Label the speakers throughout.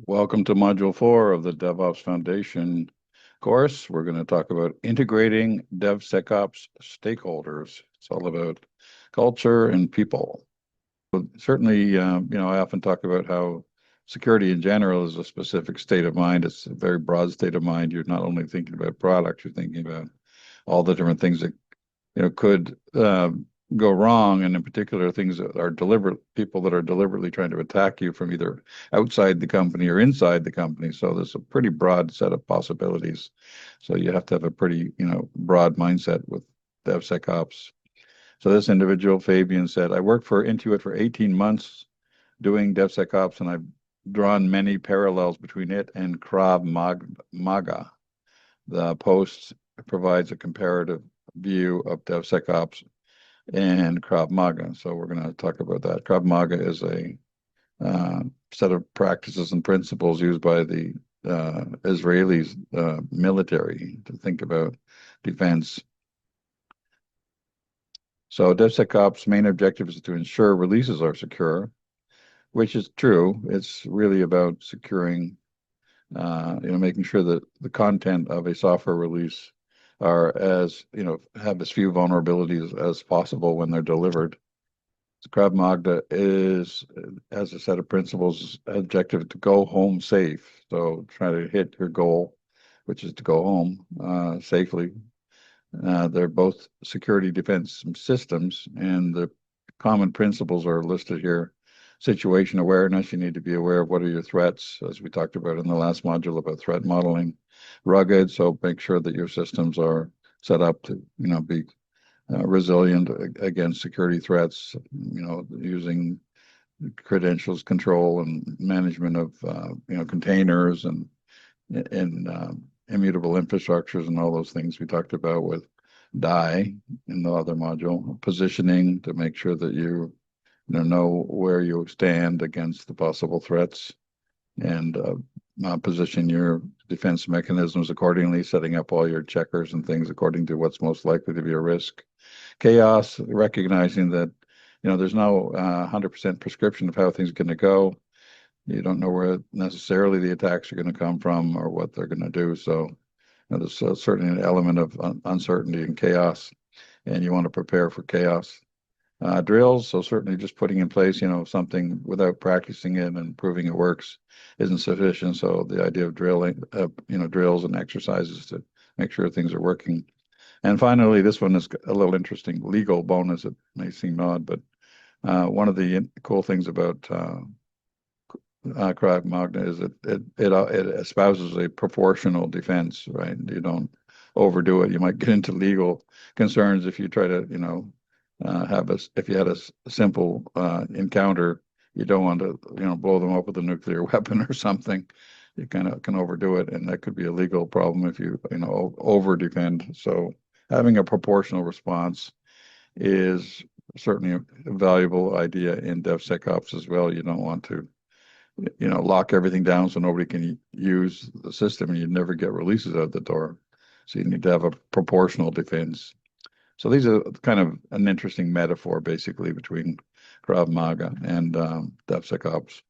Speaker 1: Welcome to Module 4 of the DevOps Foundation course. We're going to talk about integrating DevSecOps stakeholders. It's all about culture and people. Certainly, I often talk about how security in general is a specific state of mind. It's a very broad state of mind. You're not only thinking about products, you're thinking about all the different things that could go wrong, and in particular things that are people that are deliberately trying to attack you from either outside the company or inside the company. So there's a pretty broad set of possibilities. So you have to have a pretty broad mindset with DevSecOps. So this individual, Fabian, said, I worked for Intuit for 18 months doing DevSecOps, and I've drawn many parallels between it and Krav Maga. The post provides a comparative view of DevSecOps and Krav Maga. So we're going to talk about that. Krav Maga is a set of practices and principles used by the Israelis military to think about defense. So DevSecOps' main objective is to ensure releases are secure, which is true. It's really about securing, making sure that the content of a software release are have as few vulnerabilities as possible when they're delivered. Krav Maga has a set of principles, objective to go home safe. So try to hit your goal, which is to go home safely. They're both security defense systems, and the common principles are listed here. Situation awareness, you need to be aware of what are your threats, as we talked about in the last module about threat modeling. Rugged, so make sure that your systems are set up to be resilient against security threats, using credentials control and management of containers and immutable infrastructures and all those things we talked about with DIE in the other module. Positioning to make sure that you know where you stand against the possible threats, and position your defense mechanisms accordingly, setting up all your checkers and things according to what's most likely to be a risk. Chaos, recognizing that there's no 100% prescription of how things are going to go. You don't know where necessarily the attacks are going to come from or what they're going to do. So there's certainly an element of uncertainty and chaos, and you want to prepare for chaos. Drills, so certainly just putting in place, something without practicing it and proving it works isn't sufficient. So the idea of drilling, drills and exercises to make sure things are working. And finally, this one is a little interesting legal bonus. It may seem odd, but one of the cool things about Krav Maga is it espouses a proportional defense, right? You don't overdo it. You might get into legal concerns if you try to, if you had a simple encounter, you don't want to, blow them up with a nuclear weapon or something. You kind of can overdo it, and that could be a legal problem if you, over defend. So having a proportional response is certainly a valuable idea in DevSecOps as well. You don't want to, lock everything down so nobody can use the system, and you never get releases out the door. So you need to have a proportional defense. So these are kind of an interesting metaphor, basically, between Krav Maga and DevSecOps.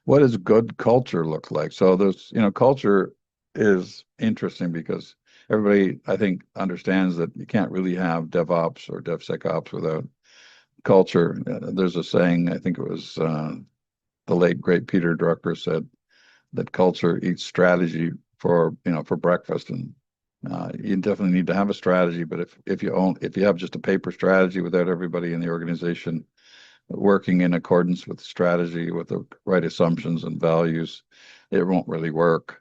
Speaker 1: What does good culture look like? So there's, culture is interesting because everybody, I think, understands that you can't really have DevOps or DevSecOps without culture. There's a saying, I think it was the late great Peter Drucker said that culture eats strategy for breakfast, and you definitely need to have a strategy. But if you have just a paper strategy without everybody in the organization working in accordance with strategy, with the right assumptions and values, it won't really work.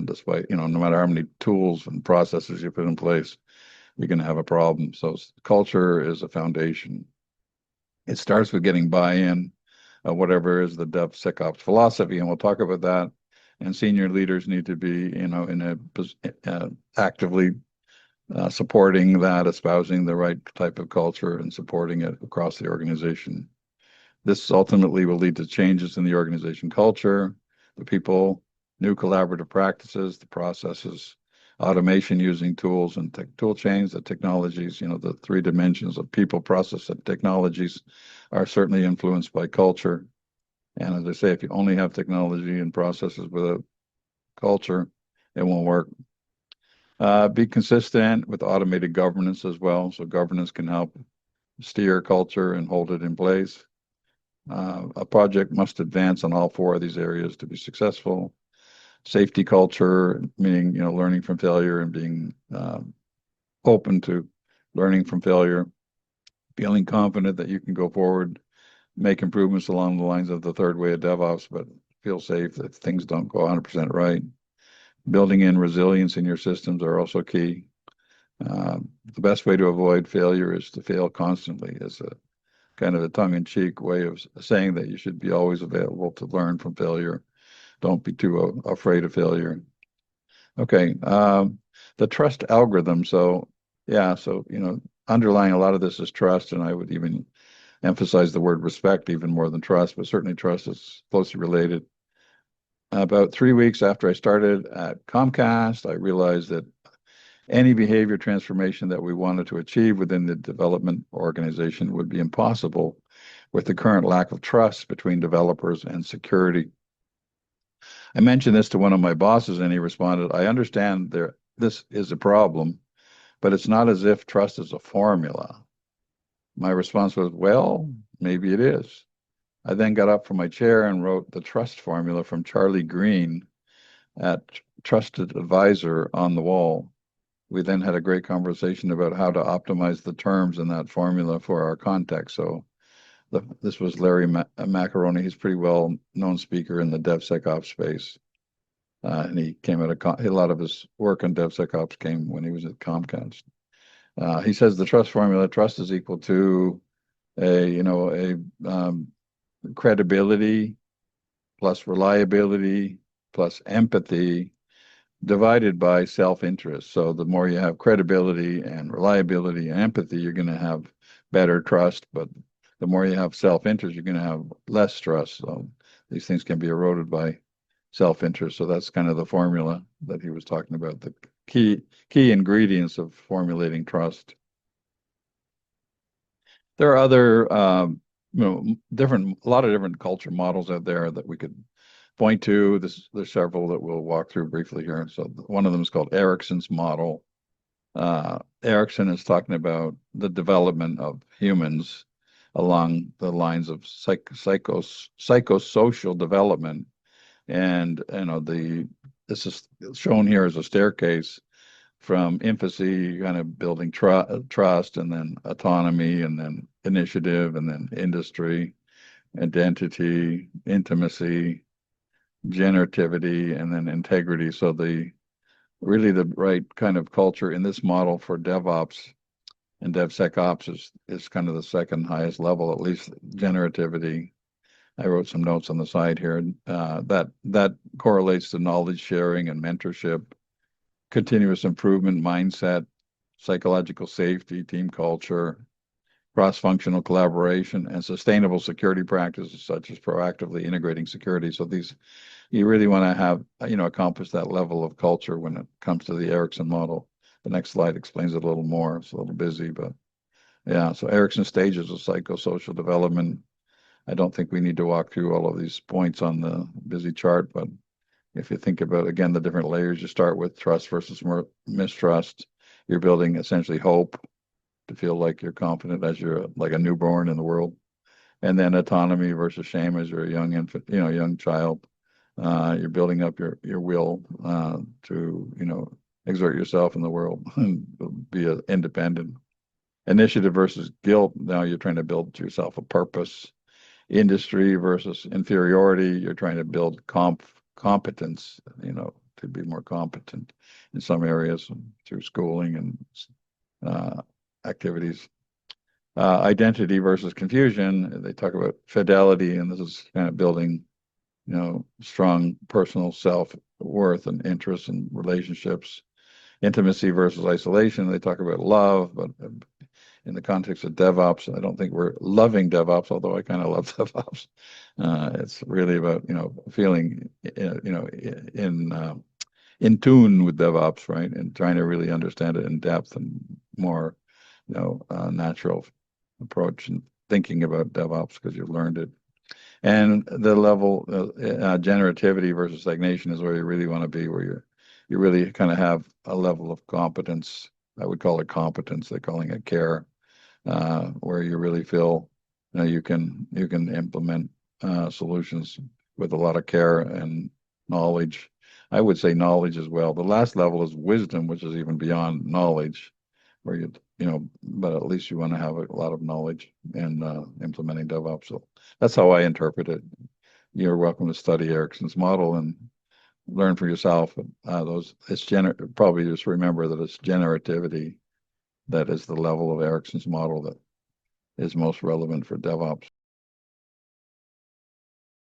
Speaker 1: Despite no matter how many tools and processes you put in place, you're going to have a problem. So culture is a foundation. It starts with getting buy-in, whatever is the DevSecOps philosophy, and we'll talk about that. And senior leaders need to be, actively supporting that, espousing the right type of culture and supporting it across the organization. This ultimately will lead to changes in the organization culture, the people, new collaborative practices, the processes, automation using tools and tool chains, the technologies, the three dimensions of people, process, and technologies are certainly influenced by culture. And as I say, if you only have technology and processes without culture, it won't work. Be consistent with automated governance as well. So governance can help steer culture and hold it in place. A project must advance on all four of these areas to be successful. Safety culture, meaning, learning from failure and being open to learning from failure, feeling confident that you can go forward, make improvements along the lines of the third way of DevOps, but feel safe that things don't go 100% right. Building in resilience in your systems are also key. The best way to avoid failure is to fail constantly, as a kind of a tongue-in-cheek way of saying that you should be always available to learn from failure. Don't be too afraid of failure. Okay, the trust algorithm. So, yeah, so, underlying a lot of this is trust, and I would even emphasize the word respect even more than trust, but certainly trust is closely related. About 3 weeks after I started at Comcast, I realized that any behavior transformation that we wanted to achieve within the development organization would be impossible with the current lack of trust between developers and security. I mentioned this to one of my bosses, and he responded, I understand this is a problem, but it's not as if trust is a formula. My response was, well, maybe it is. I then got up from my chair and wrote the trust formula from Charlie Green at Trusted Advisor on the wall. We then had a great conversation about how to optimize the terms in that formula for our context. So this was Larry Macaroni. He's a pretty well-known speaker in the DevSecOps space. And he came a lot of his work on DevSecOps came when he was at Comcast. He says the trust formula, trust is equal to a credibility plus reliability plus empathy divided by self-interest. So the more you have credibility and reliability and empathy, you're going to have better trust. But the more you have self-interest, you're going to have less trust. So these things can be eroded by self-interest. So that's kind of the formula that he was talking about, the key ingredients of formulating trust. There are other, a lot of different culture models out there that we could point to. There's several that we'll walk through briefly here. So one of them is called Erickson's model. Erickson is talking about the development of humans along the lines of psychosocial development. And this is shown here as a staircase from infancy, kind of building trust, and then autonomy, and then initiative, and then industry, identity, intimacy, generativity, and then integrity. So really the right kind of culture in this model for DevOps and DevSecOps is kind of the second highest level, at least generativity. I wrote some notes on the side here. That correlates to knowledge sharing and mentorship, continuous improvement mindset, psychological safety, team culture, cross-functional collaboration, and sustainable security practices such as proactively integrating security. So you really want to have, accomplish that level of culture when it comes to the Erickson model. The next slide explains it a little more. It's a little busy, but yeah. So Erickson stages of psychosocial development. I don't think we need to walk through all of these points on the busy chart, but if you think about, again, the different layers, you start with trust versus mistrust. You're building essentially hope to feel like you're confident as you're like a newborn in the world. And then autonomy versus shame as you're a young infant, young child. You're building up your will to, exert yourself in the world and be independent. Initiative versus guilt. Now you're trying to build yourself a purpose. Industry versus inferiority. You're trying to build competence, to be more competent in some areas through schooling and activities. Identity versus confusion. They talk about fidelity, and this is kind of building, strong personal self-worth and interests and relationships. Intimacy versus isolation. They talk about love, but in the context of DevOps, I don't think we're loving DevOps, although I kind of love DevOps. It's really about, feeling, in tune with DevOps, right? And trying to really understand it in depth and more, natural approach and thinking about DevOps because you've learned it. And the level generativity versus stagnation is where you really want to be, where you really kind of have a level of competence. I would call it competence. They're calling it care, where you really feel you can implement solutions with a lot of care and knowledge. I would say knowledge as well. The last level is wisdom, which is even beyond knowledge, where but at least you want to have a lot of knowledge in implementing DevOps. So that's how I interpret it. You're welcome to study Erickson's model and learn for yourself. Probably just remember that it's generativity that is the level of Erickson's model that is most relevant for DevOps.